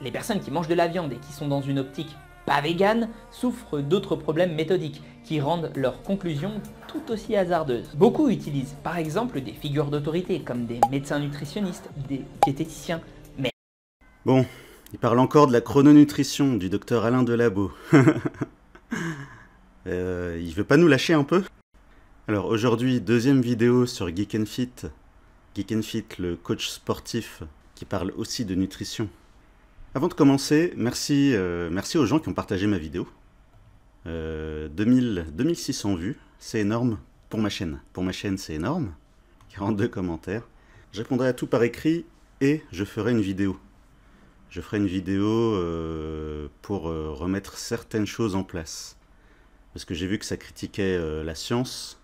Les personnes qui mangent de la viande et qui sont dans une optique pas végane souffrent d'autres problèmes méthodiques qui rendent leurs conclusions tout aussi hasardeuses. Beaucoup utilisent par exemple des figures d'autorité comme des médecins nutritionnistes, des diététiciens, mais... Bon, il parle encore de la chrononutrition du docteur Alain Delabo. Il veut pas nous lâcher un peu? Alors aujourd'hui, deuxième vidéo sur Geek and Fit. Geek and Fit, le coach sportif qui parle aussi de nutrition. Avant de commencer, merci aux gens qui ont partagé ma vidéo. 2600 vues, c'est énorme pour ma chaîne. Pour ma chaîne, c'est énorme. 42 commentaires. Je répondrai à tout par écrit et je ferai une vidéo. Je ferai une vidéo pour remettre certaines choses en place. Parce que j'ai vu que ça critiquait la science.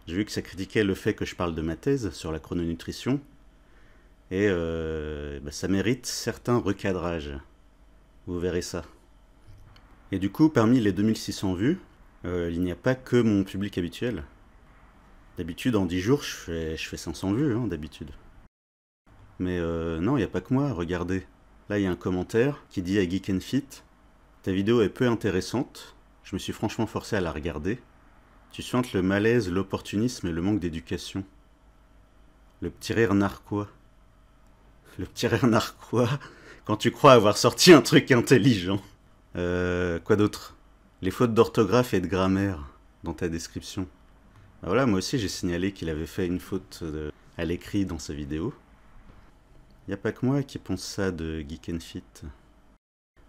J'ai vu que ça critiquait le fait que je parle de ma thèse sur la chrononutrition. Et ça mérite certains recadrages. Vous verrez ça. Et du coup, parmi les 2600 vues, il n'y a pas que mon public habituel. D'habitude, en 10 jours, je fais 500 vues, hein, d'habitude. Mais non, il n'y a pas que moi, regardez. Là, il y a un commentaire qui dit à Geek and Fit « Ta vidéo est peu intéressante, je me suis franchement forcé à la regarder. Tu suintes le malaise, l'opportunisme et le manque d'éducation. Le petit rire narquois. Le petit rire narquois, quand tu crois avoir sorti un truc intelligent. Quoi d'autre? Les fautes d'orthographe et de grammaire dans ta description. Ben voilà, moi aussi j'ai signalé qu'il avait fait une faute à l'écrit dans sa vidéo. Il n'y a pas que moi qui pense ça de Geek and Fit.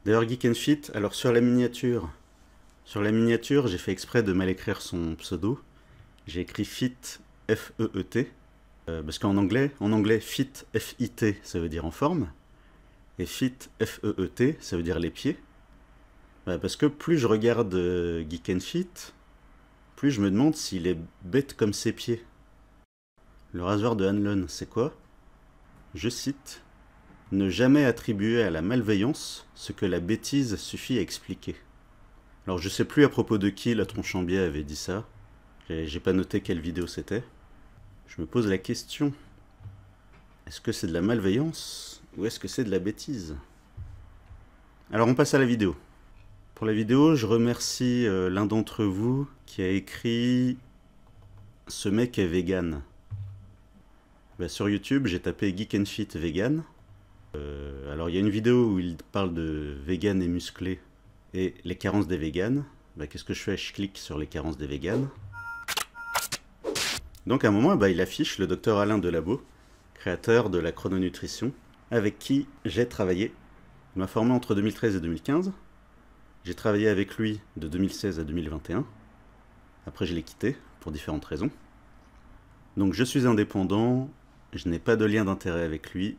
D'ailleurs, Geek and Fit, alors sur la miniature, j'ai fait exprès de mal écrire son pseudo. J'ai écrit Fit, F-E-E-T. Parce qu'en anglais, fit, F-I-T, ça veut dire en forme. Et fit, F-E-E-T, ça veut dire les pieds. Parce que plus je regarde Geek and Fit, plus je me demande s'il est bête comme ses pieds. Le rasoir de Hanlon, c'est quoi? Je cite, « Ne jamais attribuer à la malveillance ce que la bêtise suffit à expliquer. » Alors je sais plus à propos de qui la Tronchambier avait dit ça. J'ai pas noté quelle vidéo c'était. Je me pose la question, est-ce que c'est de la malveillance ou est-ce que c'est de la bêtise? Alors on passe à la vidéo. Pour la vidéo, je remercie l'un d'entre vous qui a écrit « Ce mec est vegan ». Sur YouTube, j'ai tapé Geek and Fit vegan. Alors il y a une vidéo où il parle de vegan et musclé et les carences des véganes. Qu'est-ce que je fais? Je clique sur les carences des véganes. Donc à un moment, il affiche le docteur Alain Delabo, créateur de la chrononutrition, avec qui j'ai travaillé. Il m'a formé entre 2013 et 2015. J'ai travaillé avec lui de 2016 à 2021. Après, je l'ai quitté pour différentes raisons. Donc je suis indépendant, je n'ai pas de lien d'intérêt avec lui.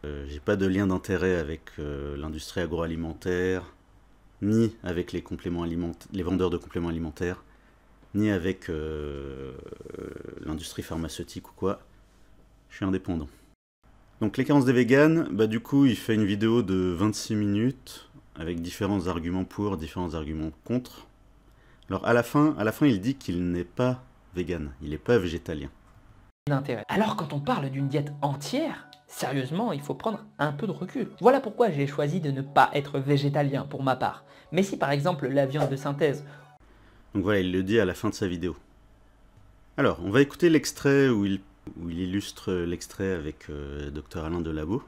J'ai pas de lien d'intérêt avec l'industrie agroalimentaire, ni avec les vendeurs de compléments alimentaires, ni avec l'industrie pharmaceutique ou quoi. Je suis indépendant. Donc les carences des véganes, du coup il fait une vidéo de 26 minutes avec différents arguments pour, différents arguments contre. Alors à la fin il dit qu'il n'est pas vegan, il n'est pas végétalien. Alors quand on parle d'une diète entière, sérieusement, il faut prendre un peu de recul. Voilà pourquoi j'ai choisi de ne pas être végétalien pour ma part. Mais si par exemple la viande de synthèse... Donc voilà, il le dit à la fin de sa vidéo. Alors, on va écouter l'extrait où il illustre l'extrait avec Dr Alain Delabo.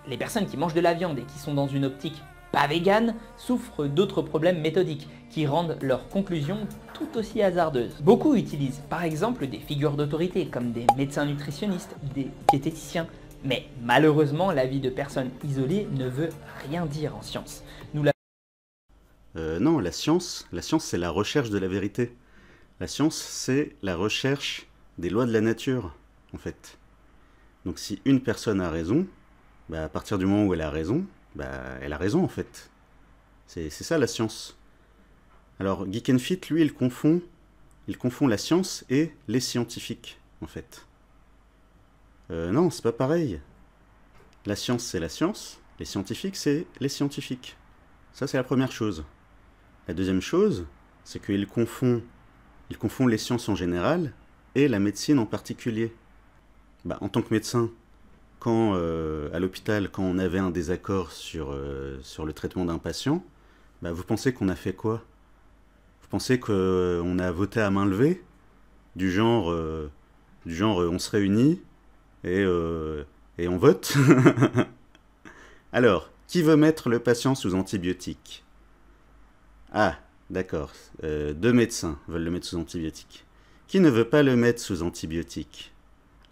Les personnes qui mangent de la viande et qui sont dans une optique pas végane souffrent d'autres problèmes méthodiques qui rendent leurs conclusions tout aussi hasardeuses. Beaucoup utilisent par exemple des figures d'autorité comme des médecins nutritionnistes, des diététiciens, mais malheureusement la vie de personnes isolées ne veut rien dire en science. Non, la science c'est la recherche de la vérité. La science c'est la recherche des lois de la nature, en fait. Donc si une personne a raison, à partir du moment où elle a raison, elle a raison en fait. C'est ça la science. Alors Geek and Fit, lui, il confond la science et les scientifiques, en fait. Non, c'est pas pareil. La science, c'est la science. Les scientifiques, c'est les scientifiques. Ça, c'est la première chose. La deuxième chose, c'est qu'il confond les sciences en général et la médecine en particulier. En tant que médecin, quand, à l'hôpital, quand on avait un désaccord sur le traitement d'un patient, bah, vous pensez qu'on a fait quoi? Vous pensez qu'on a voté à main levée? Du genre, on se réunit et on vote? Alors, qui veut mettre le patient sous antibiotiques? Ah, d'accord. 2 médecins veulent le mettre sous antibiotiques. Qui ne veut pas le mettre sous antibiotiques?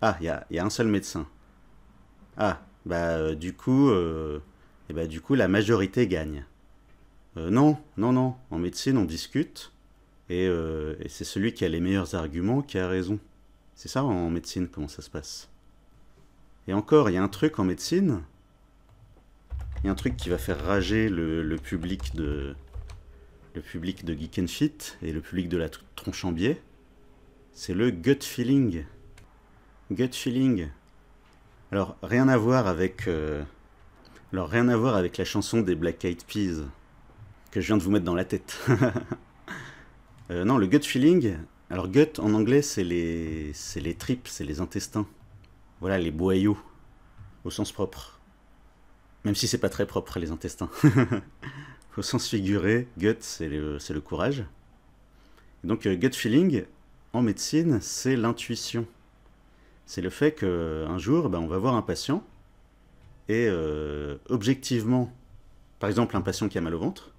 Ah, il y a un seul médecin. Ah, bah du coup, la majorité gagne. Non, non, non. En médecine, on discute et c'est celui qui a les meilleurs arguments qui a raison. C'est ça en médecine, comment ça se passe. Et encore, il y a un truc en médecine, il y a un truc qui va faire rager le public de Geek and Fit et le public de la tronche en biais, c'est le gut feeling. Gut feeling. Alors, rien à voir avec la chanson des Black Eyed Peas que je viens de vous mettre dans la tête. Non, le gut feeling. Alors, gut en anglais, c'est les tripes, c'est les intestins. Voilà, les boyaux, au sens propre. Même si c'est pas très propre, les intestins. Au sens figuré, gut, c'est le courage. Donc, gut feeling, en médecine, c'est l'intuition. C'est le fait qu'un jour, on va voir un patient et objectivement, par exemple un patient qui a mal au ventre,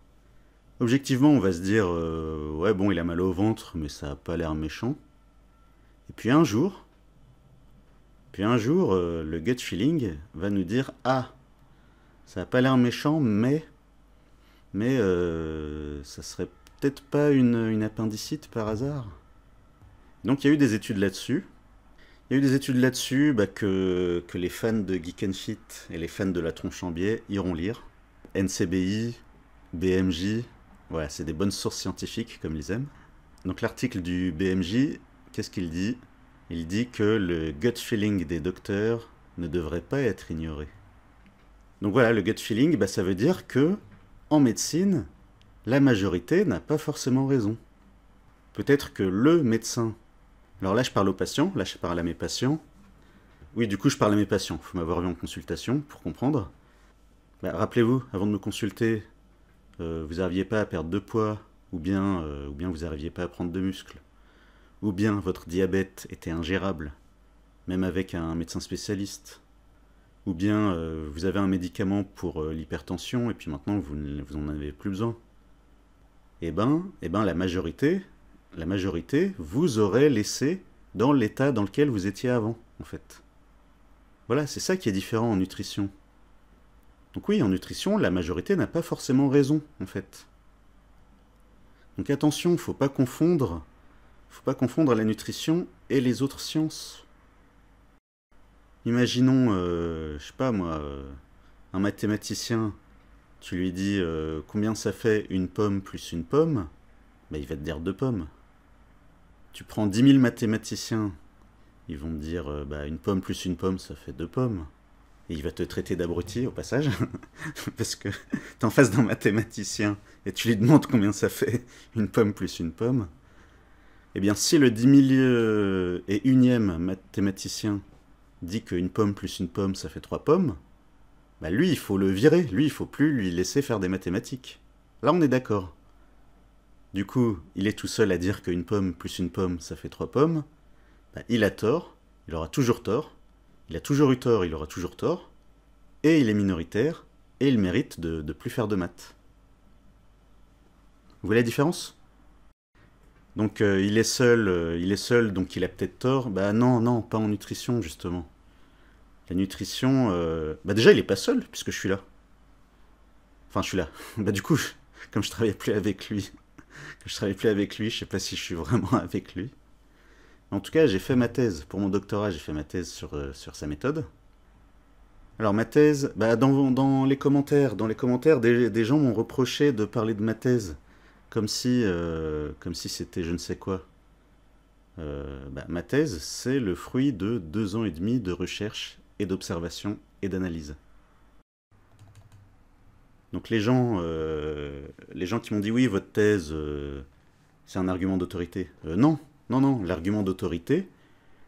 objectivement on va se dire ouais bon il a mal au ventre mais ça n'a pas l'air méchant. Et puis un jour, le gut feeling va nous dire ah ça n'a pas l'air méchant mais ça serait peut-être pas une appendicite par hasard. Donc il y a eu des études là-dessus. Il y a eu des études là-dessus que les fans de Geek and Fit et les fans de la tronche en biais iront lire. NCBI, BMJ, voilà, c'est des bonnes sources scientifiques comme ils aiment. Donc l'article du BMJ, qu'est-ce qu'il dit? Il dit que le gut feeling des docteurs ne devrait pas être ignoré. Donc voilà, le gut feeling, ça veut dire que, en médecine, la majorité n'a pas forcément raison. Peut-être que le médecin... Alors là, je parle aux patients, là, je parle à mes patients. Oui, du coup, je parle à mes patients. Il faut m'avoir vu en consultation pour comprendre. Rappelez-vous, avant de me consulter, vous n'arriviez pas à perdre de poids, ou bien vous n'arriviez pas à prendre de muscles, ou bien votre diabète était ingérable, même avec un médecin spécialiste, ou bien vous avez un médicament pour l'hypertension, et puis maintenant, vous n'en avez plus besoin. Eh ben, la majorité, vous aurez laissé dans l'état dans lequel vous étiez avant, en fait. Voilà, c'est ça qui est différent en nutrition. Donc oui, en nutrition, la majorité n'a pas forcément raison, en fait. Donc attention, faut pas confondre la nutrition et les autres sciences. Imaginons, je sais pas moi, un mathématicien, tu lui dis combien ça fait une pomme plus une pomme, il va te dire 2 pommes. Tu prends 10 000 mathématiciens, ils vont te dire une pomme plus une pomme, ça fait 2 pommes. Et il va te traiter d'abruti au passage, parce que t'es en face d'un mathématicien et tu lui demandes combien ça fait une pomme plus une pomme. Eh bien, si le 10 000e mathématicien dit qu'une pomme plus une pomme, ça fait 3 pommes, lui, il faut le virer. Lui, il faut plus lui laisser faire des mathématiques. Là, on est d'accord. Du coup, il est tout seul à dire qu'une pomme plus une pomme, ça fait 3 pommes. Il a tort, il aura toujours tort. Il a toujours eu tort, il aura toujours tort. Et il est minoritaire, et il mérite de ne plus faire de maths. Vous voyez la différence? Donc il est seul, donc il a peut-être tort. Non, pas en nutrition, justement. La nutrition... déjà, il est pas seul, puisque je suis là. Enfin, je suis là. Du coup, comme je travaillais plus avec lui, je sais pas si je suis vraiment avec lui. En tout cas, j'ai fait ma thèse. Pour mon doctorat, j'ai fait ma thèse sur sa méthode. Alors ma thèse, dans les commentaires, des gens m'ont reproché de parler de ma thèse comme si c'était je ne sais quoi. Ma thèse, c'est le fruit de 2 ans et demi de recherche et d'observation et d'analyse. Donc les gens qui m'ont dit oui, votre thèse, c'est un argument d'autorité. Non, l'argument d'autorité,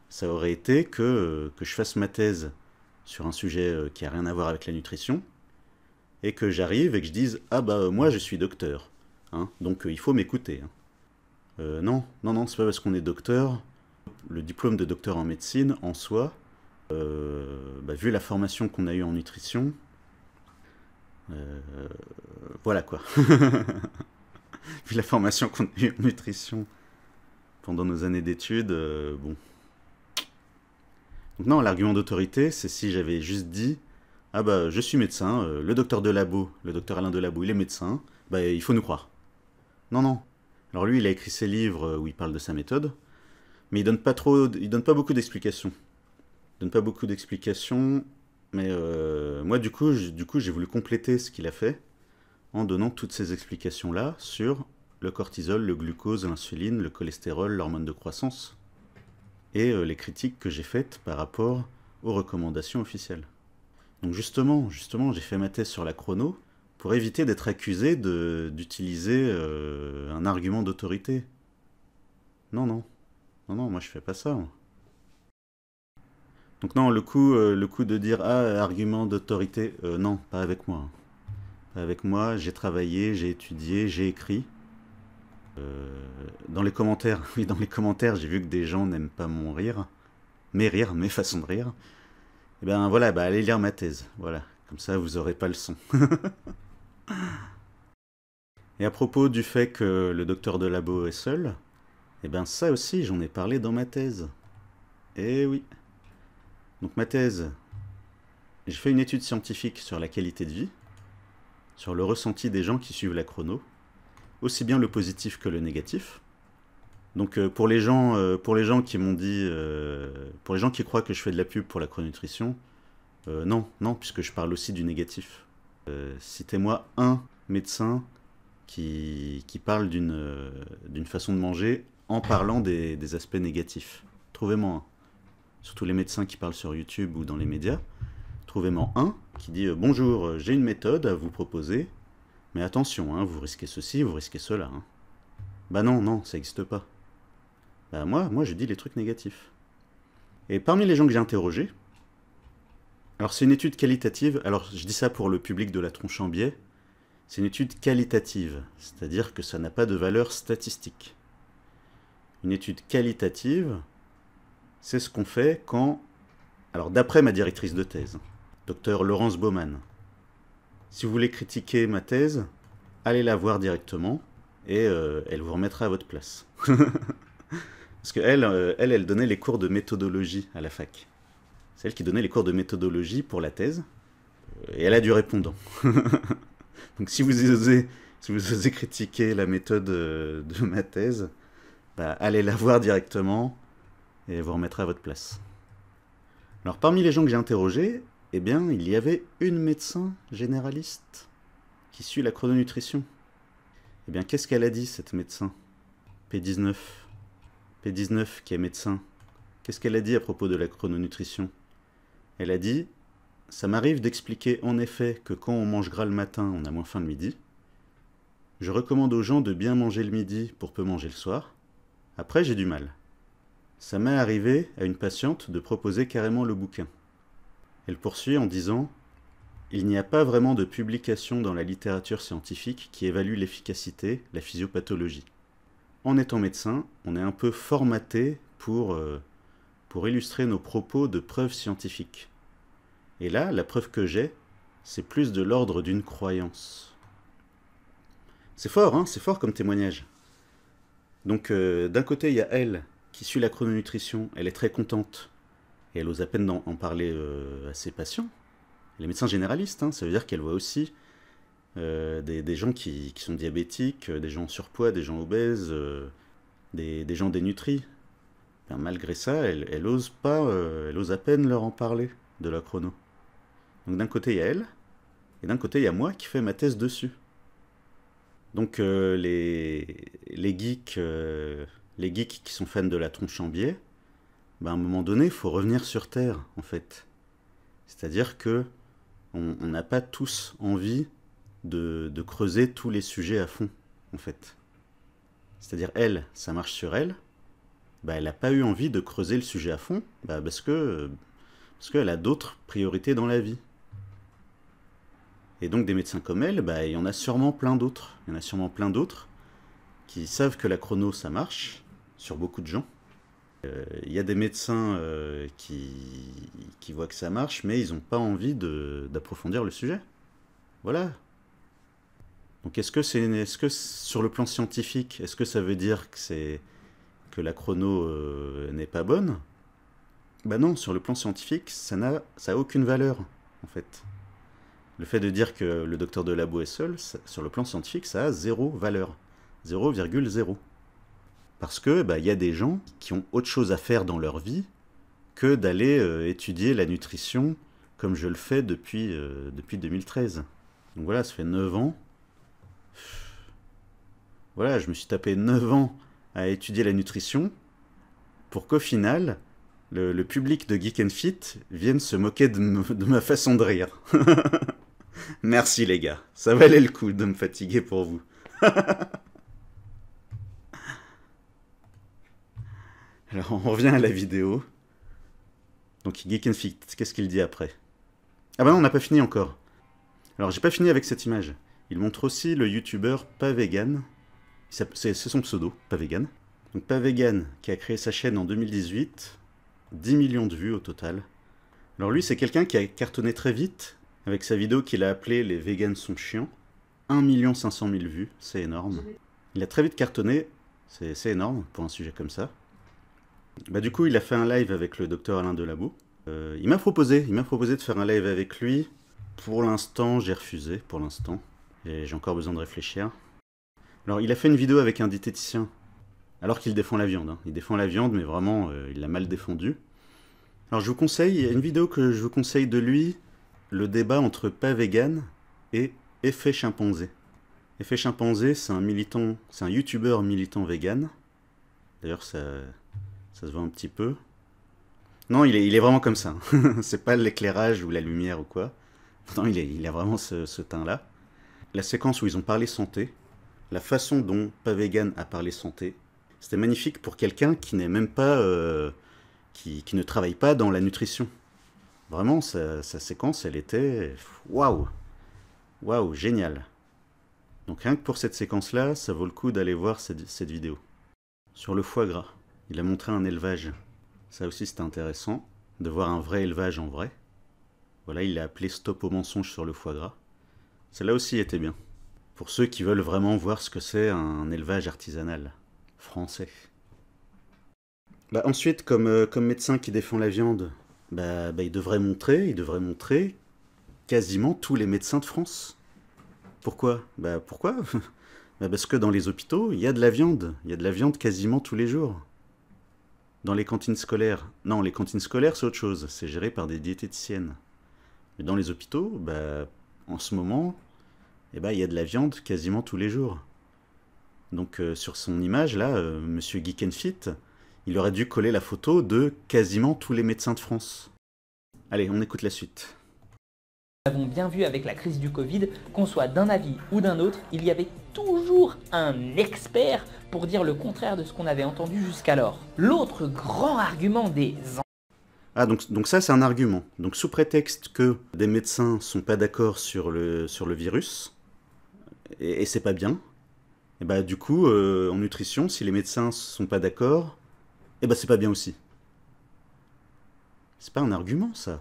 ça aurait été que je fasse ma thèse sur un sujet qui a rien à voir avec la nutrition, et que j'arrive et que je dise « Ah bah moi je suis docteur, hein, donc il faut m'écouter. Hein. » Non, non, non, c'est pas parce qu'on est docteur. Le diplôme de docteur en médecine, en soi, vu la formation qu'on a eue en nutrition, voilà quoi. Vu la formation qu'on a eue en nutrition pendant nos années d'études, bon. Donc non, l'argument d'autorité, c'est si j'avais juste dit « Ah bah je suis médecin, le docteur Delabo, le docteur Alain Delabo, il est médecin, bah il faut nous croire. » Non, non. Alors lui, il a écrit ses livres où il parle de sa méthode, mais il donne pas beaucoup d'explications. Il donne pas beaucoup d'explications, mais moi du coup j'ai voulu compléter ce qu'il a fait en donnant toutes ces explications-là sur le cortisol, le glucose, l'insuline, le cholestérol, l'hormone de croissance, et les critiques que j'ai faites par rapport aux recommandations officielles. Donc justement, j'ai fait ma thèse sur la chrono pour éviter d'être accusé d'utiliser un argument d'autorité. Non, non. Non, non, moi je fais pas ça. Donc non, le coup de dire « Ah, argument d'autorité », non, pas avec moi. Pas avec moi, j'ai travaillé, j'ai étudié, j'ai écrit. Dans les commentaires, oui, dans les commentaires, j'ai vu que des gens n'aiment pas mon rire, mes façons de rire. Et ben voilà, allez lire ma thèse, voilà. Comme ça, vous aurez pas le son. Et à propos du fait que le docteur Delabo est seul, et ben ça aussi, j'en ai parlé dans ma thèse. Eh oui. Donc ma thèse, j'ai fait une étude scientifique sur la qualité de vie, sur le ressenti des gens qui suivent la chrono, aussi bien le positif que le négatif. Donc pour les gens qui m'ont dit, pour les gens qui croient que je fais de la pub pour la chrononutrition, non, non, puisque je parle aussi du négatif. Citez-moi un médecin qui parle d'une façon de manger en parlant des aspects négatifs. Trouvez-moi un. Surtout les médecins qui parlent sur YouTube ou dans les médias. Trouvez-moi un qui dit « Bonjour, j'ai une méthode à vous proposer, mais attention, hein, vous risquez ceci, vous risquez cela. Hein. » Bah non, non, ça n'existe pas. Bah moi je dis les trucs négatifs. Et parmi les gens que j'ai interrogés, alors c'est une étude qualitative, alors je dis ça pour le public de la tronche en biais, c'est une étude qualitative, c'est-à-dire que ça n'a pas de valeur statistique. Une étude qualitative, c'est ce qu'on fait quand... Alors d'après ma directrice de thèse, Dr Laurence Baumann, si vous voulez critiquer ma thèse, allez la voir directement et elle vous remettra à votre place. Parce qu'elle donnait les cours de méthodologie à la fac. C'est elle qui donnait les cours de méthodologie pour la thèse, et elle a du répondant. Donc si vous osez critiquer la méthode de ma thèse, allez la voir directement et elle vous remettra à votre place. Alors parmi les gens que j'ai interrogés, eh bien il y avait une médecin généraliste qui suit la chrononutrition. Eh bien qu'est-ce qu'elle a dit cette médecin P19 qui est médecin. Qu'est-ce qu'elle a dit à propos de la chrononutrition? Elle a dit « Ça m'arrive d'expliquer en effet que quand on mange gras le matin, on a moins faim le midi. Je recommande aux gens de bien manger le midi pour peu manger le soir. Après, j'ai du mal. Ça m'est arrivé à une patiente de proposer carrément le bouquin. » Elle poursuit en disant « Il n'y a pas vraiment de publication dans la littérature scientifique qui évalue l'efficacité, la physiopathologie. En étant médecin, on est un peu formaté pour illustrer nos propos de preuves scientifiques. Et là, la preuve que j'ai, c'est plus de l'ordre d'une croyance. » C'est fort, hein, c'est fort comme témoignage. Donc d'un côté, il y a elle qui suit la chrononutrition, elle est très contente, et elle ose à peine en parler à ses patients. Elle est médecin généraliste, hein, ça veut dire qu'elle voit aussi des gens qui sont diabétiques, des gens en surpoids, des gens obèses, des gens dénutris. Ben, malgré ça, elle ose à peine leur en parler de la chrono. Donc d'un côté il y a elle, et d'un côté il y a moi qui fais ma thèse dessus. Donc les geeks qui sont fans de la tronche en biais, ben, à un moment donné, il faut revenir sur Terre, en fait. C'est-à-dire que on n'a pas tous envie de creuser tous les sujets à fond, en fait. C'est-à-dire, elle, ça marche sur elle, bah, elle n'a pas eu envie de creuser le sujet à fond, parce que Parce qu'elle a d'autres priorités dans la vie. Et donc des médecins comme elle, bah, il y en a sûrement plein d'autres. Il y en a sûrement plein d'autres qui savent que la chrono, ça marche sur beaucoup de gens. Il y a des médecins qui voient que ça marche, mais ils n'ont pas envie d'approfondir le sujet. Voilà. Donc est-ce que sur le plan scientifique, est-ce que ça veut dire que la chrono n'est pas bonne? Bah non, sur le plan scientifique, ça a aucune valeur, en fait. Le fait de dire que le docteur de labo est seul, sur le plan scientifique, ça a zéro valeur. 0,0. Parce que y a des gens qui ont autre chose à faire dans leur vie que d'aller étudier la nutrition comme je le fais depuis 2013. Donc voilà, ça fait 9 ans. Voilà, je me suis tapé 9 ans à étudier la nutrition pour qu'au final, le public de Geek and Fit vienne se moquer de ma façon de rire. Merci les gars, ça valait le coup de me fatiguer pour vous. Alors on revient à la vidéo. Donc Geek and Fit, qu'est-ce qu'il dit après? Ah bah non, on n'a pas fini encore. Alors j'ai pas fini avec cette image. Il montre aussi le youtubeur Pavegan. C'est son pseudo, Pavegan. Donc Pavegan, qui a créé sa chaîne en 2018. 10 millions de vues au total. Alors lui, c'est quelqu'un qui a cartonné très vite avec sa vidéo qu'il a appelée Les vegans sont chiants. 1 500 000 vues, c'est énorme. Il a très vite cartonné, c'est énorme pour un sujet comme ça. Bah du coup, il a fait un live avec le docteur Alain Delabo. Il m'a proposé de faire un live avec lui. Pour l'instant, j'ai refusé, pour l'instant. J'ai encore besoin de réfléchir. Alors, il a fait une vidéo avec un diététicien, alors qu'il défend la viande. Hein. Il défend la viande, mais vraiment, il l'a mal défendue. Alors, je vous conseille, il y a une vidéo que je vous conseille de lui, le débat entre Pavegan et Effet Chimpanzé. Effet Chimpanzé, c'est un youtubeur militant vegan. D'ailleurs, ça se voit un petit peu. Non, il est vraiment comme ça. C'est pas l'éclairage ou la lumière ou quoi. Non, il a vraiment ce teint-là. La séquence où ils ont parlé santé, la façon dont Pavegan a parlé santé, c'était magnifique pour quelqu'un qui n'est même pas... qui ne travaille pas dans la nutrition. Vraiment, sa séquence, elle était... Waouh! Waouh, génial! Donc rien que pour cette séquence-là, ça vaut le coup d'aller voir cette vidéo. Sur le foie gras, il a montré un élevage. Ça aussi, c'était intéressant, de voir un vrai élevage en vrai. Voilà, il l'a appelé Stop au mensonge sur le foie gras. Celle-là aussi était bien. Pour ceux qui veulent vraiment voir ce que c'est un élevage artisanal français. Bah, ensuite, comme médecin qui défend la viande, il devrait montrer quasiment tous les médecins de France. Pourquoi? Pourquoi? Parce que dans les hôpitaux, il y a de la viande. Il y a de la viande quasiment tous les jours. Dans les cantines scolaires. Non, les cantines scolaires, c'est autre chose. C'est géré par des diététiciennes. Mais dans les hôpitaux, en ce moment, il y a de la viande quasiment tous les jours. Donc sur son image, là, Monsieur Geek and Fit, il aurait dû coller la photo de quasiment tous les médecins de France. Allez, on écoute la suite. Nous avons bien vu avec la crise du Covid, qu'on soit d'un avis ou d'un autre, il y avait toujours un expert pour dire le contraire de ce qu'on avait entendu jusqu'alors. L'autre grand argument des... Ah, donc ça, c'est un argument. Donc sous prétexte que des médecins sont pas d'accord sur le virus, et c'est pas bien, et du coup, en nutrition, si les médecins sont pas d'accord, c'est pas bien aussi. C'est pas un argument, ça.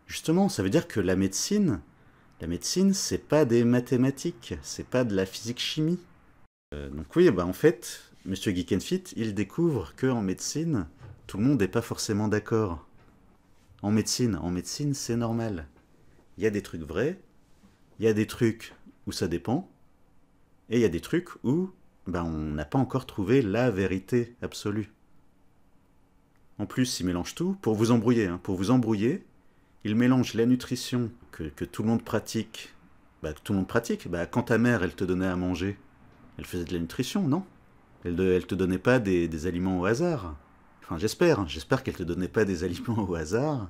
Justement, ça veut dire que la médecine, c'est pas des mathématiques, c'est pas de la physique-chimie. Donc oui, en fait, Monsieur Geek and Fit, il découvre qu'en médecine, tout le monde n'est pas forcément d'accord. En médecine, c'est normal. Il y a des trucs vrais, il y a des trucs où ça dépend, et il y a des trucs où on n'a pas encore trouvé la vérité absolue. En plus, il mélange tout pour vous embrouiller. Il mélange la nutrition que tout le monde pratique. Quand ta mère, elle te donnait à manger, elle faisait de la nutrition, non? Elle te donnait pas des aliments au hasard. Enfin, j'espère qu'elle te donnait pas des aliments au hasard,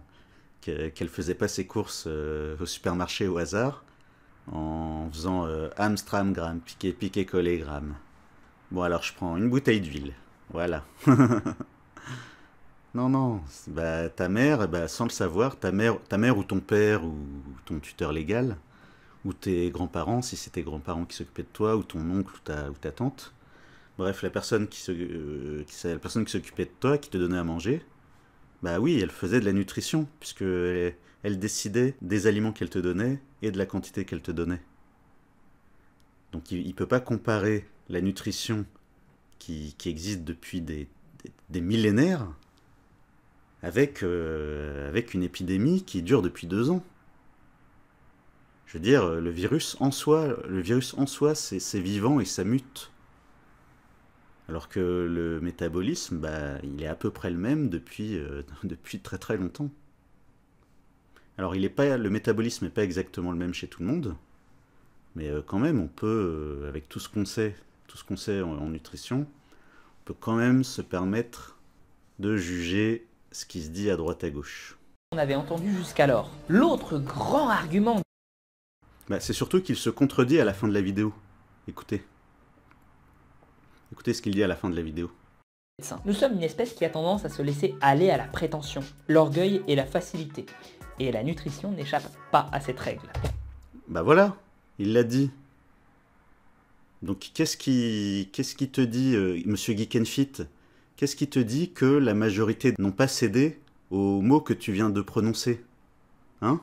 qu'elle faisait pas ses courses au supermarché au hasard, en faisant Amstram gramme, piqué, collé gramme. Bon, alors je prends une bouteille d'huile. Voilà. Non, non. Bah, ta mère, bah, sans le savoir, ta mère ou ton père ou ton tuteur légal, ou tes grands-parents, si c'est tes grands-parents qui s'occupaient de toi, ou ton oncle ou ta tante. Bref, la personne qui s'occupait de toi, qui te donnait à manger, bah oui, elle faisait de la nutrition, puisque elle décidait des aliments qu'elle te donnait et de la quantité qu'elle te donnait. Donc il ne peut pas comparer la nutrition qui existe depuis des millénaires avec une épidémie qui dure depuis 2 ans. Je veux dire, le virus en soi, c'est vivant et ça mute. Alors que le métabolisme, bah, il est à peu près le même depuis très très longtemps. Alors le métabolisme n'est pas exactement le même chez tout le monde, mais quand même, on peut, avec tout ce qu'on sait en nutrition, on peut quand même se permettre de juger ce qui se dit à droite à gauche. On avait entendu jusqu'alors. L'autre grand argument Bah, c'est surtout qu'il se contredit à la fin de la vidéo. Écoutez. Écoutez ce qu'il dit à la fin de la vidéo. médecin. Nous sommes une espèce qui a tendance à se laisser aller à la prétention, l'orgueil et la facilité. Et la nutrition n'échappe pas à cette règle. Bah voilà, il l'a dit. Donc qu'est-ce qui te dit, Monsieur Geek and Fit, qu'est-ce qui te dit que la majorité n'ont pas cédé aux mots que tu viens de prononcer? Hein?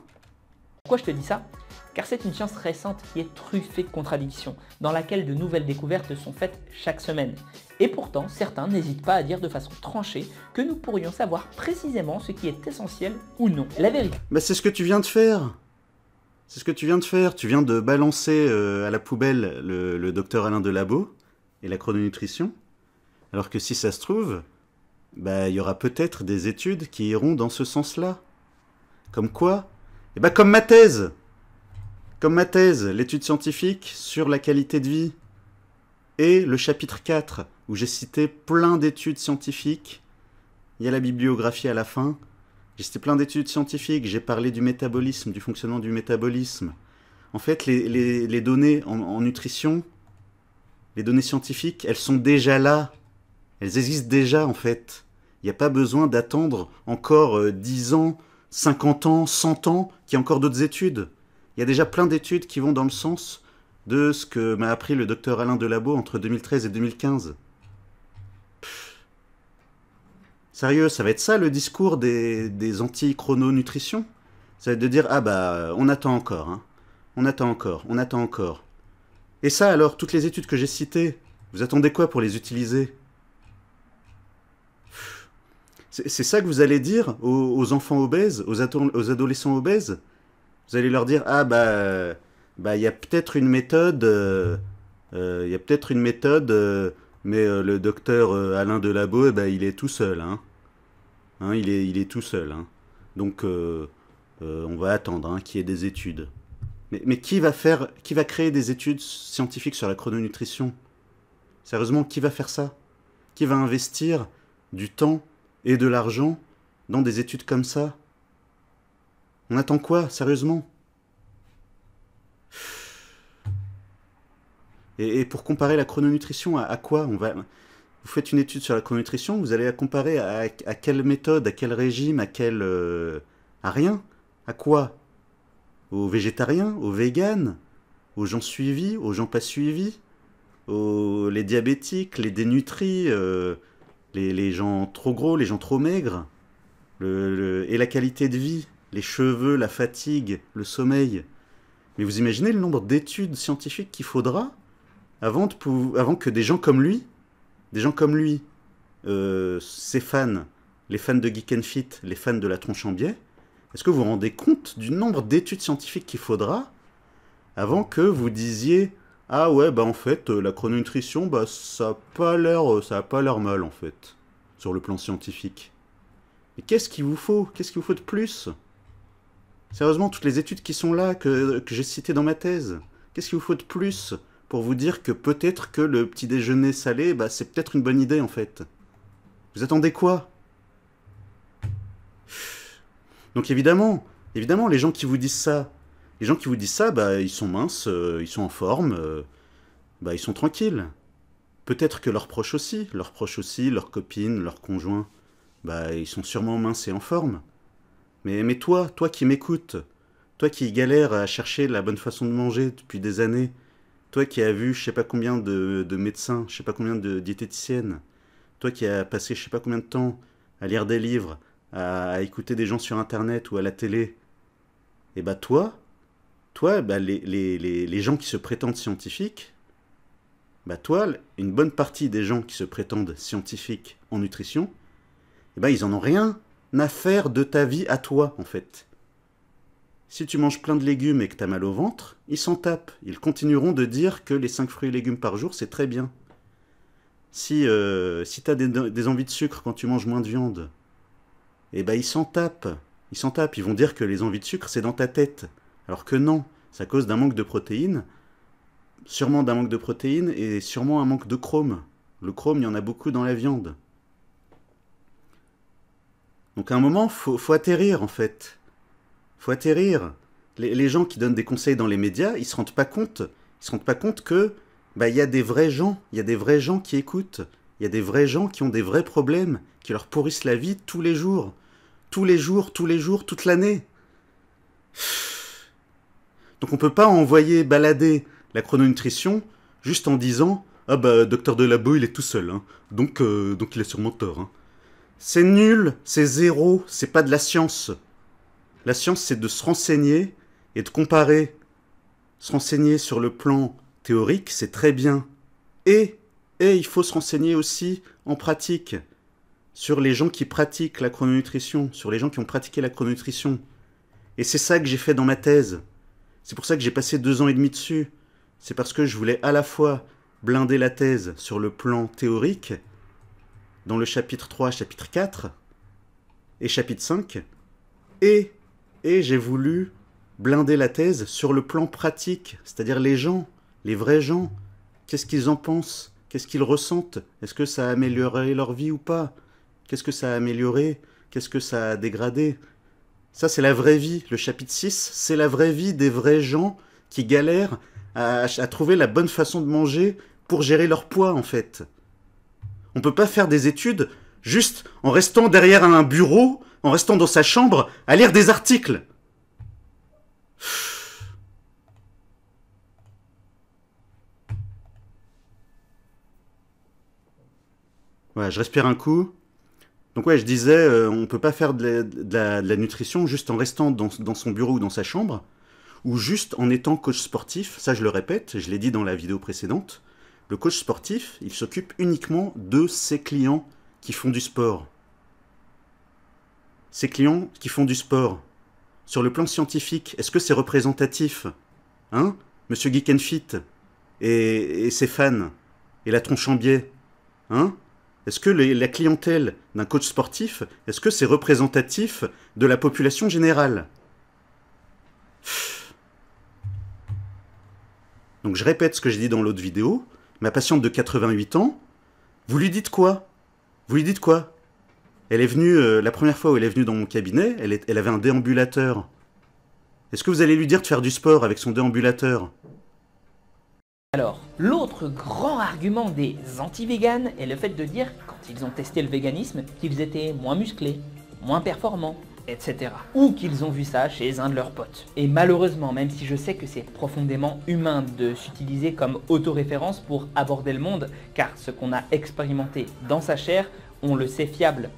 Pourquoi je te dis ça? Car c'est une science récente qui est truffée de contradictions, dans laquelle de nouvelles découvertes sont faites chaque semaine. Et pourtant, certains n'hésitent pas à dire de façon tranchée que nous pourrions savoir précisément ce qui est essentiel ou non. La vérité. Bah c'est ce que tu viens de faire. C'est ce que tu viens de faire. Tu viens de balancer à la poubelle le docteur Alain Delabo et la chrononutrition. Alors que si ça se trouve, bah il y aura peut-être des études qui iront dans ce sens-là. Comme quoi? Eh bah comme ma thèse. Comme ma thèse, l'étude scientifique sur la qualité de vie. Et le chapitre 4, où j'ai cité plein d'études scientifiques. Il y a la bibliographie à la fin. J'ai cité plein d'études scientifiques, j'ai parlé du métabolisme, du fonctionnement du métabolisme. En fait, les données en nutrition, les données scientifiques, elles sont déjà là. Elles existent déjà, en fait. Il n'y a pas besoin d'attendre encore 10 ans, 50 ans, 100 ans, qu'il y ait encore d'autres études. Il y a déjà plein d'études qui vont dans le sens de ce que m'a appris le docteur Alain Delabo entre 2013 et 2015. Sérieux, ça va être ça le discours des anti-chrononutrition? Ça va être de dire, ah bah, on attend encore, hein. On attend encore. Et ça alors, toutes les études que j'ai citées, vous attendez quoi pour les utiliser? C'est ça que vous allez dire aux enfants obèses, aux adolescents obèses? Vous allez leur dire, ah bah, il y a peut-être une méthode, mais le docteur Alain Delabo, eh ben, il est tout seul, hein. Hein, il est tout seul, hein. Donc, on va attendre hein, qu'il y ait des études. Mais qui va créer des études scientifiques sur la chrononutrition? Sérieusement, qui va faire ça? Qui va investir du temps et de l'argent dans des études comme ça? On attend quoi, sérieusement? Et pour comparer la chrononutrition, à quoi vous faites une étude sur la chrononutrition, vous allez la comparer à quelle méthode, à quel régime, à rien? À quoi? Aux végétariens, aux véganes, aux gens suivis, aux gens pas suivis, les diabétiques, les dénutris, les gens trop gros, les gens trop maigres, et la qualité de vie, les cheveux, la fatigue, le sommeil. Mais vous imaginez le nombre d'études scientifiques qu'il faudra avant que des gens comme lui, ses fans, les fans de Geek and Fit, les fans de la tronche en biais, est-ce que vous vous rendez compte du nombre d'études scientifiques qu'il faudra avant que vous disiez « Ah ouais, bah en fait, la chrononutrition, bah ça a pas l'air mal en fait, sur le plan scientifique. » Mais qu'est-ce qu'il vous faut? Qu'est-ce qu'il vous faut de plus? Sérieusement, toutes les études qui sont là, que j'ai citées dans ma thèse, qu'est-ce qu'il vous faut de plus pour vous dire que peut-être que le petit déjeuner salé, bah, c'est peut-être une bonne idée en fait? Vous attendez quoi? Donc évidemment, les gens qui vous disent ça, bah, ils sont minces, ils sont en forme, bah, ils sont tranquilles. Peut-être que leurs proches aussi, leurs copines, leurs conjoints, bah ils sont sûrement minces et en forme. Mais toi qui m'écoutes, toi qui galères à chercher la bonne façon de manger depuis des années, toi qui as vu je sais pas combien de médecins, je sais pas combien de diététiciennes, toi qui as passé je sais pas combien de temps à lire des livres, à écouter des gens sur internet ou à la télé, et bah bah les gens qui se prétendent scientifiques, bah toi, une bonne partie des gens qui se prétendent scientifiques en nutrition, et bah ils en ont rien à faire de ta vie à toi en fait. Si tu manges plein de légumes et que t'as mal au ventre, ils s'en tapent. Ils continueront de dire que les 5 fruits et légumes par jour, c'est très bien. Si t'as des envies de sucre quand tu manges moins de viande, eh ben ils s'en tapent. Ils s'en tapent. Ils vont dire que les envies de sucre, c'est dans ta tête. Alors que non, c'est à cause d'un manque de protéines. Sûrement d'un manque de protéines et sûrement un manque de chrome. Le chrome, il y en a beaucoup dans la viande. Donc à un moment, faut atterrir en fait. Faut atterrir. Les gens qui donnent des conseils dans les médias, ils se rendent pas compte. Ils se rendent pas compte que bah il y a des vrais gens, il y a des vrais gens qui écoutent, il y a des vrais gens qui ont des vrais problèmes, qui leur pourrissent la vie tous les jours, toute l'année. Donc on peut pas envoyer balader la chrononutrition juste en disant ah bah docteur Delabo il est tout seul, hein. Donc il a sûrement tort. Hein. C'est nul, c'est zéro, c'est pas de la science. La science, c'est de se renseigner et de comparer. Se renseigner sur le plan théorique, c'est très bien. Et il faut se renseigner aussi en pratique. Sur les gens qui pratiquent la chrononutrition, sur les gens qui ont pratiqué la chrononutrition. Et c'est ça que j'ai fait dans ma thèse. C'est pour ça que j'ai passé 2 ans et demi dessus. C'est parce que je voulais à la fois blinder la thèse sur le plan théorique, dans le chapitre 3, chapitre 4, et chapitre 5, et j'ai voulu blinder la thèse sur le plan pratique, c'est-à-dire les gens, les vrais gens. Qu'est-ce qu'ils en pensent? Qu'est-ce qu'ils ressentent? Est-ce que ça a amélioré leur vie ou pas? Qu'est-ce que ça a amélioré? Qu'est-ce que ça a dégradé? Ça, c'est la vraie vie. Le chapitre 6, c'est la vraie vie des vrais gens qui galèrent à trouver la bonne façon de manger pour gérer leur poids, en fait. On peut pas faire des études juste en restant derrière un bureau, en restant dans sa chambre, à lire des articles. Voilà, je respire un coup. Donc ouais, je disais, on peut pas faire de la nutrition juste en restant dans son bureau ou dans sa chambre, ou juste en étant coach sportif. Ça, je le répète, je l'ai dit dans la vidéo précédente. Le coach sportif, il s'occupe uniquement de ses clients qui font du sport. Ses clients qui font du sport. Sur le plan scientifique, est-ce que c'est représentatif? Hein? Monsieur Geek and Fit et ses fans et la tronche en biais. Hein? Est-ce que la clientèle d'un coach sportif, est-ce que c'est représentatif de la population générale? Donc je répète ce que j'ai dit dans l'autre vidéo. Ma patiente de 88 ans, vous lui dites quoi? Vous lui dites quoi? Elle est venue, la première fois où elle est venue dans mon cabinet, elle avait un déambulateur. Est-ce que vous allez lui dire de faire du sport avec son déambulateur? Alors, l'autre grand argument des anti-véganes est le fait de dire, quand ils ont testé le véganisme, qu'ils étaient moins musclés, moins performants, etc. Ou qu'ils ont vu ça chez un de leurs potes. Et malheureusement, même si je sais que c'est profondément humain de s'utiliser comme autoréférence pour aborder le monde, car ce qu'on a expérimenté dans sa chair, on le sait fiable.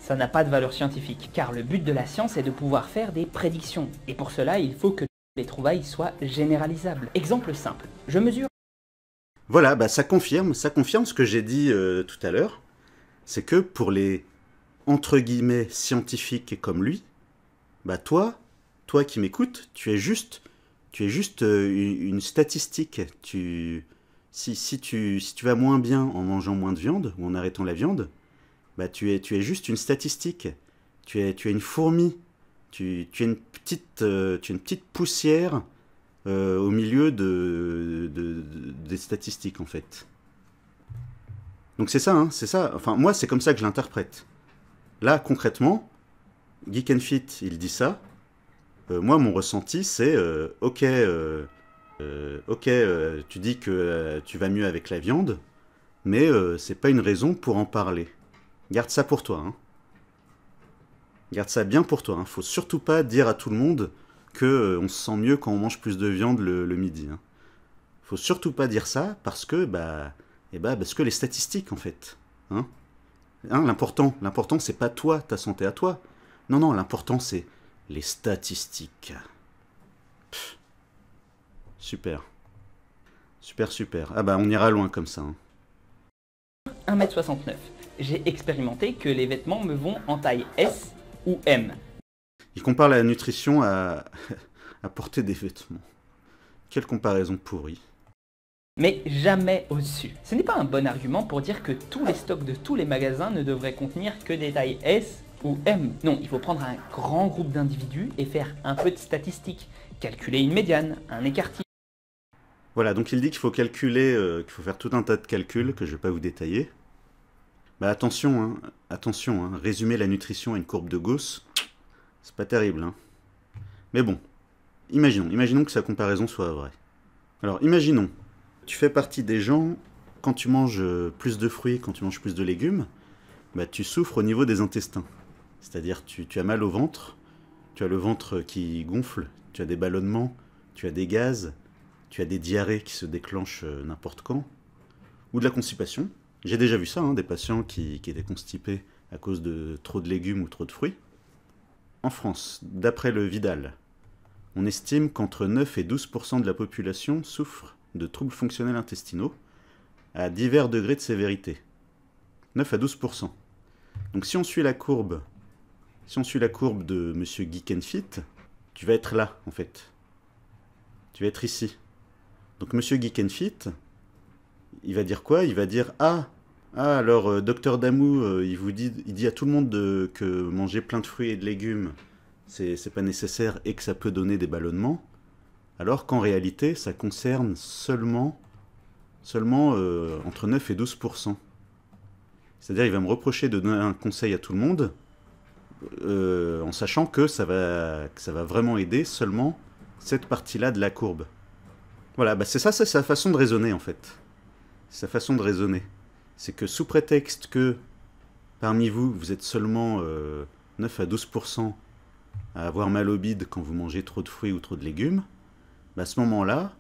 Ça n'a pas de valeur scientifique, car le but de la science est de pouvoir faire des prédictions. Et pour cela, il faut que les trouvailles soient généralisables. Exemple simple, je mesure... Voilà, bah ça confirme ce que j'ai dit tout à l'heure. C'est que pour les, entre guillemets, scientifiques comme lui, bah toi qui m'écoutes, tu es juste une statistique. Si tu vas moins bien en mangeant moins de viande ou en arrêtant la viande, bah tu es juste une statistique. Tu es une fourmi. Tu es une petite poussière au milieu des statistiques en fait. Donc c'est ça, hein, c'est ça. Enfin moi c'est comme ça que je l'interprète. Là concrètement, Geek and Fit il dit ça. Moi mon ressenti c'est ok, tu dis que tu vas mieux avec la viande, mais c'est pas une raison pour en parler. Garde ça pour toi. Hein. Garde ça bien pour toi, hein. Faut surtout pas dire à tout le monde que on se sent mieux quand on mange plus de viande le midi, hein. Faut surtout pas dire ça parce que, parce que les statistiques, en fait. Hein, l'important, c'est pas toi, ta santé à toi. Non, non, l'important, c'est les statistiques. Pff, super. Super, super. Ah bah, on ira loin comme ça, hein. 1m69. J'ai expérimenté que les vêtements me vont en taille S ou M. Il compare la nutrition à porter des vêtements. Quelle comparaison pourrie. Mais jamais au-dessus. Ce n'est pas un bon argument pour dire que tous les stocks de tous les magasins ne devraient contenir que des tailles S ou M. Non, il faut prendre un grand groupe d'individus et faire un peu de statistiques. Calculer une médiane, un écartillage. Voilà, donc il dit qu'il faut calculer, qu'il faut faire tout un tas de calculs que je vais pas vous détailler. Bah attention, résumer la nutrition à une courbe de Gauss, c'est pas terrible, hein. Mais bon, imaginons que sa comparaison soit vraie. Alors imaginons, tu fais partie des gens, quand tu manges plus de fruits, quand tu manges plus de légumes, bah tu souffres au niveau des intestins. C'est-à-dire tu as mal au ventre, tu as le ventre qui gonfle, tu as des ballonnements, tu as des gaz, tu as des diarrhées qui se déclenchent n'importe quand, ou de la constipation. J'ai déjà vu ça, hein, des patients qui étaient constipés à cause de trop de légumes ou trop de fruits. En France, d'après le Vidal, on estime qu'entre 9 et 12% de la population souffre de troubles fonctionnels intestinaux à divers degrés de sévérité. 9 à 12%. Donc si on suit la courbe de Monsieur Geek and Fit, tu vas être là, en fait. Tu vas être ici. Donc Monsieur Geek and Fit, il va dire quoi? Il va dire alors Docteur Damou, il dit à tout le monde que manger plein de fruits et de légumes, c'est pas nécessaire et que ça peut donner des ballonnements, alors qu'en réalité, ça concerne seulement entre 9 et 12%. C'est-à-dire, il va me reprocher de donner un conseil à tout le monde, en sachant que ça va vraiment aider seulement cette partie-là de la courbe. Voilà, c'est ça, c'est sa façon de raisonner, en fait. Sa façon de raisonner. C'est que sous prétexte que parmi vous, vous êtes seulement 9 à 12% à avoir mal au bide quand vous mangez trop de fruits ou trop de légumes, à ce moment-là,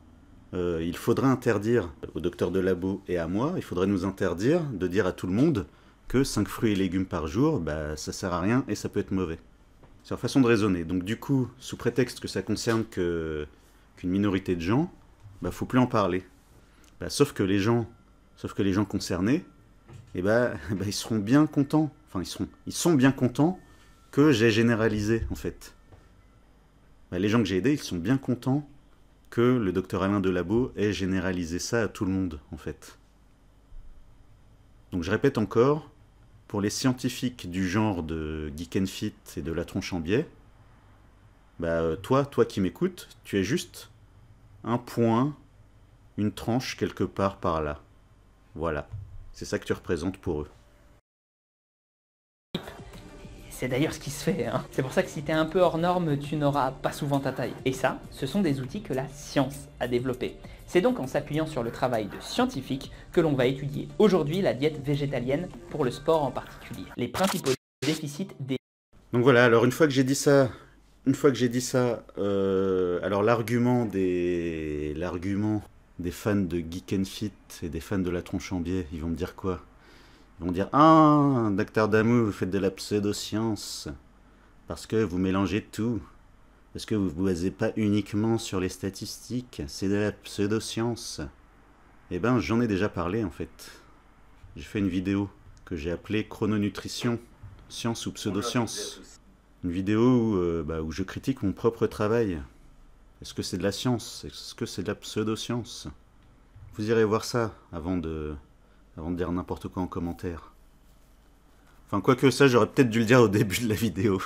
il faudrait interdire au docteur de labo et à moi, il faudrait nous interdire de dire à tout le monde que 5 fruits et légumes par jour, ça sert à rien et ça peut être mauvais. C'est leur façon de raisonner. Donc du coup, sous prétexte que ça concerne qu'une minorité de gens, faut plus en parler. Sauf que les gens concernés, ils seront bien contents. Enfin, ils sont bien contents que j'ai généralisé, en fait. Les gens que j'ai aidés, ils sont bien contents que le docteur Alain Delabo ait généralisé ça à tout le monde, en fait. Donc je répète encore, pour les scientifiques du genre de Geek and Fit et de la tronche en biais, toi qui m'écoutes, tu es juste un point, une tranche quelque part par là. Voilà, c'est ça que tu représentes pour eux. C'est d'ailleurs ce qui se fait, hein. C'est pour ça que si t'es un peu hors norme, tu n'auras pas souvent ta taille. Et ça, ce sont des outils que la science a développés. C'est donc en s'appuyant sur le travail de scientifiques que l'on va étudier aujourd'hui la diète végétalienne pour le sport en particulier. Les principaux déficits des... Donc voilà, alors une fois que j'ai dit ça, alors l'argument des fans de Geek and Fit et des fans de la tronche en biais, ils vont me dire quoi? Ils vont dire « Ah, docteur Damou, vous faites de la pseudo-science, parce que vous mélangez tout, parce que vous ne vous basez pas uniquement sur les statistiques, c'est de la pseudo-science. » Eh ben, j'en ai déjà parlé, en fait. J'ai fait une vidéo que j'ai appelée « Chrononutrition, science ou pseudo-science ». Une vidéo où je critique mon propre travail. Est-ce que c'est de la science? Est-ce que c'est de la pseudo-science? Vous irez voir ça avant de dire n'importe quoi en commentaire. Enfin, quoique ça, j'aurais peut-être dû le dire au début de la vidéo.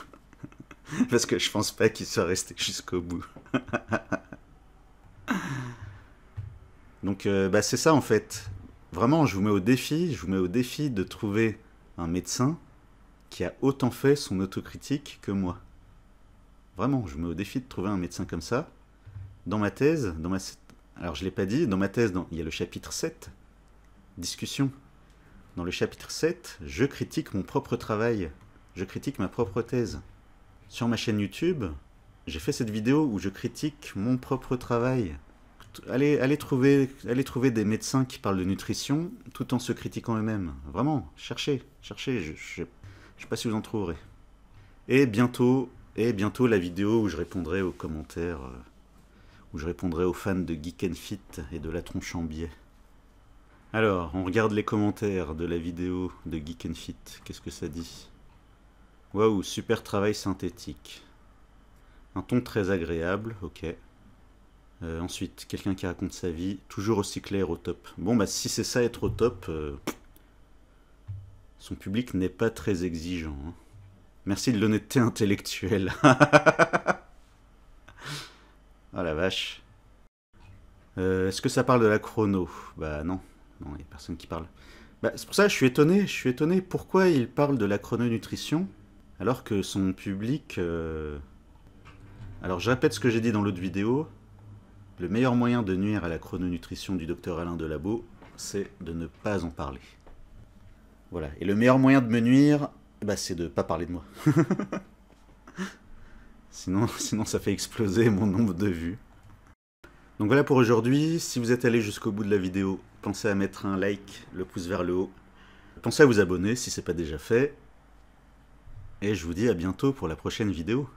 Parce que je pense pas qu'il soit resté jusqu'au bout. Donc, c'est ça en fait. Vraiment, je vous mets au défi de trouver un médecin qui a autant fait son autocritique que moi. Vraiment, je vous mets au défi de trouver un médecin comme ça. Dans ma thèse, alors je l'ai pas dit, dans ma thèse, il y a le chapitre 7, discussion. Dans le chapitre 7, je critique mon propre travail, je critique ma propre thèse. Sur ma chaîne YouTube, j'ai fait cette vidéo où je critique mon propre travail. Allez trouver des médecins qui parlent de nutrition tout en se critiquant eux-mêmes. Vraiment, cherchez, je sais pas si vous en trouverez. Et bientôt la vidéo où je répondrai aux commentaires, où je répondrai aux fans de Geek and Fit et de la tronche en biais. Alors, on regarde les commentaires de la vidéo de Geek and Fit. Qu'est-ce que ça dit? Waouh, super travail synthétique. Un ton très agréable, ok. Ensuite, quelqu'un qui raconte sa vie, toujours aussi clair, au top. Bon, bah si c'est ça être au top, son public n'est pas très exigeant. Hein. Merci de l'honnêteté intellectuelle. Ah la vache. Est-ce que ça parle de la chrono? Bah non, il n'y a personne qui parle. Bah, c'est pour ça que je suis étonné. Pourquoi il parle de la chrononutrition alors que son public... Alors je répète ce que j'ai dit dans l'autre vidéo. Le meilleur moyen de nuire à la chrononutrition du docteur Alain Delabo, c'est de ne pas en parler. Voilà. Et le meilleur moyen de me nuire, bah, c'est de ne pas parler de moi. Sinon ça fait exploser mon nombre de vues. Donc voilà pour aujourd'hui. Si vous êtes allé jusqu'au bout de la vidéo, pensez à mettre un like, le pouce vers le haut. Pensez à vous abonner si ce n'est pas déjà fait. Et je vous dis à bientôt pour la prochaine vidéo.